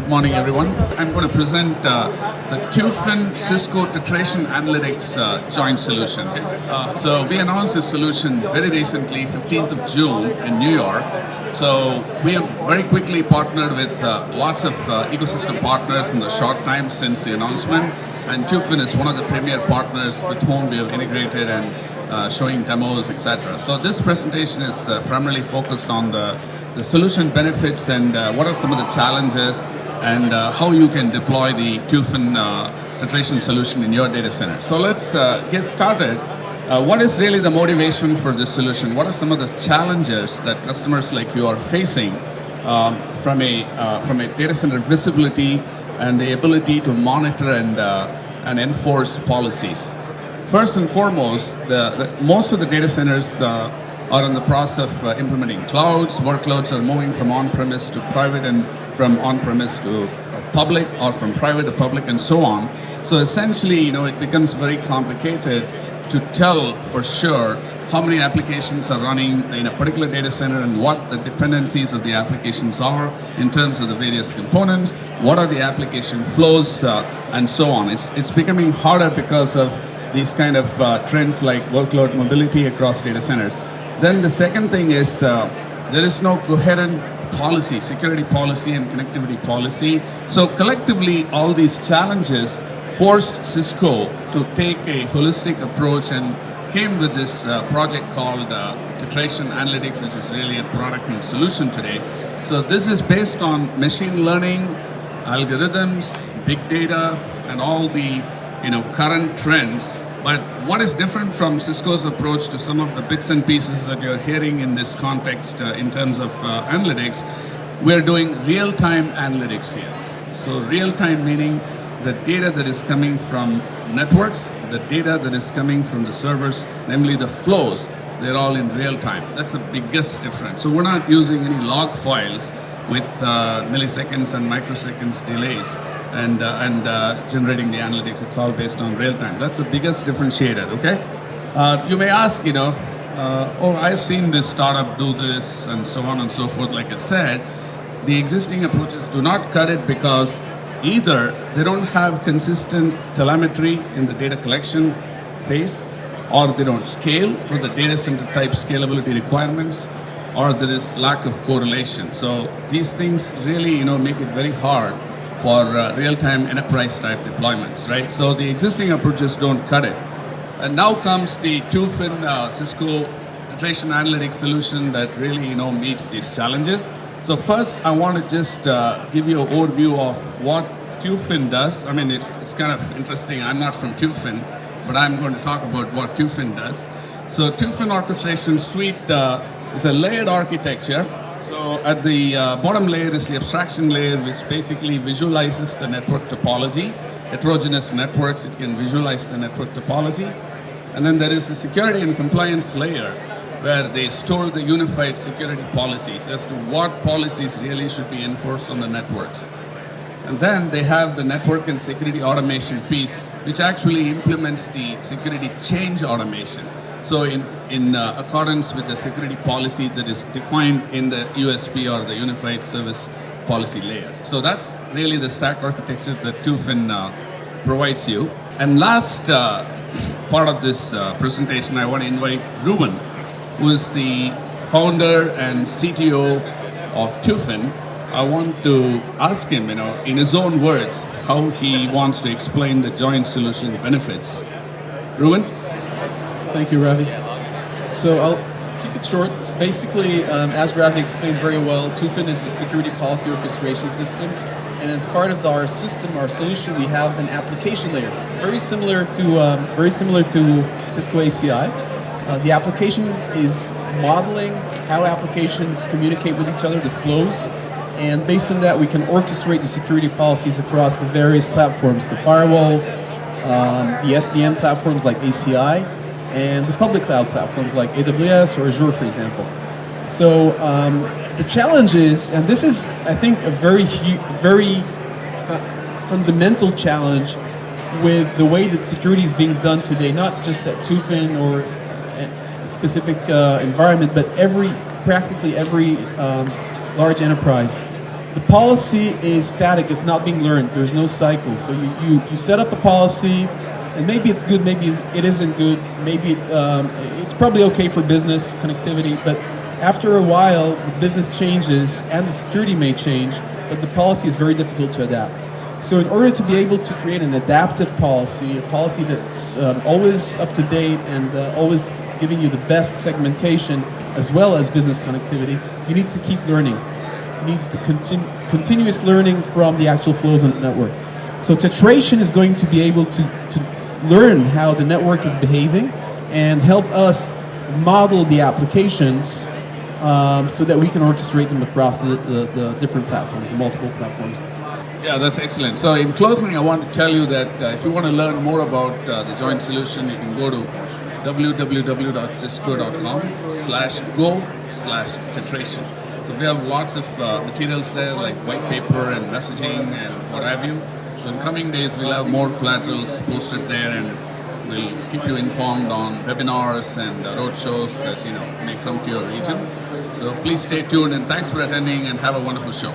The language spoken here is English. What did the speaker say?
Good morning, everyone. I'm going to present the Tufin Cisco Tetration Analytics joint solution. So we announced this solution very recently, 15th of June in New York. So we have very quickly partnered with lots of ecosystem partners in the short time since the announcement. And Tufin is one of the premier partners with whom we have integrated and showing demos, etc. So this presentation is primarily focused on the solution benefits and what are some of the challenges and how you can deploy the Tufin Tetration solution in your data center. So let's get started. What is really the motivation for this solution? What are some of the challenges that customers like you are facing from a data center visibility and the ability to monitor and enforce policies? First and foremost, most of the data centers are in the process of implementing clouds. Workloads are moving from on-premise to private and from on-premise to public, or from private to public, and so on. So essentially, it becomes very complicated to tell for sure how many applications are running in a particular data center and what the dependencies of the applications are in terms of the various components, what are the application flows, and so on. It's becoming harder because of these kind of trends like workload mobility across data centers. Then the second thing is there is no coherent policy, security policy and connectivity policy. So collectively, all these challenges forced Cisco to take a holistic approach and came with this project called Tetration Analytics, which is really a product and solution today. So this is based on machine learning, algorithms, big data, and all the current trends. But what is different from Cisco's approach to some of the bits and pieces that you're hearing in this context in terms of analytics, we're doing real-time analytics here. So real-time meaning the data that is coming from networks, the data that is coming from the servers, namely the flows, they're all in real time. That's the biggest difference. So we're not using any log files with milliseconds and microseconds delays and generating the analytics. It's all based on real time. That's the biggest differentiator, okay? You may ask, oh, I've seen this startup do this and so on and so forth. Like I said, the existing approaches do not cut it because either they don't have consistent telemetry in the data collection phase, or they don't scale for the data center type scalability requirements, or there is lack of correlation. So these things really, make it very hard for real-time enterprise-type deployments, right? So the existing approaches don't cut it. And now comes the Tufin Cisco Tetration Analytics solution that really, meets these challenges. So first, I want to just give you an overview of what Tufin does. I mean, it's kind of interesting. I'm not from Tufin, but I'm going to talk about what Tufin does. So Tufin Orchestration Suite is a layered architecture. So at the bottom layer is the abstraction layer, which basically visualizes the network topology. Heterogeneous networks, it can visualize the network topology. And then there is the security and compliance layer, where they store the unified security policies as to what policies really should be enforced on the networks. And then they have the network and security automation piece, which actually implements the security change automation. So in accordance with the security policy that is defined in the USP, or the Unified Service Policy layer. So that's really the stack architecture that Tufin provides you. And last part of this presentation, I want to invite Ruben, who is the founder and CTO of Tufin. I want to ask him, in his own words, how he wants to explain the joint solution benefits. Ruben? Thank you, Ravi. So I'll keep it short. Basically, as Ravi explained very well, Tufin is a security policy orchestration system. And as part of our system, our solution, we have an application layer, very similar to Cisco ACI. The application is modeling how applications communicate with each other, the flows. And based on that, we can orchestrate the security policies across the various platforms, the firewalls, the SDN platforms like ACI, and the public cloud platforms like AWS or Azure, for example. So the challenge is, and this is, I think, a very fundamental challenge with the way that security is being done today, not just at Tufin or a specific environment, but practically every large enterprise. the policy is static. It's not being learned. There's no cycle. So you set up a policy, and maybe it's good, maybe it isn't good. Maybe it's probably okay for business connectivity, but after a while, the business changes and the security may change, but the policy is very difficult to adapt. So in order to be able to create an adaptive policy, a policy that's always up to date and always giving you the best segmentation as well as business connectivity, you need to keep learning. You need the continuous learning from the actual flows on the network. So Tetration is going to be able to learn how the network is behaving and help us model the applications so that we can orchestrate them across the different platforms, the multiple platforms. Yeah, that's excellent. So in closing, I want to tell you that if you want to learn more about the joint solution, you can go to www.cisco.com/go/tetration. So we have lots of materials there, like white paper and messaging and what have you. So in coming days, we'll have more collaterals posted there, and we'll keep you informed on webinars and road shows that may come to your region. So please stay tuned, and thanks for attending, and have a wonderful show.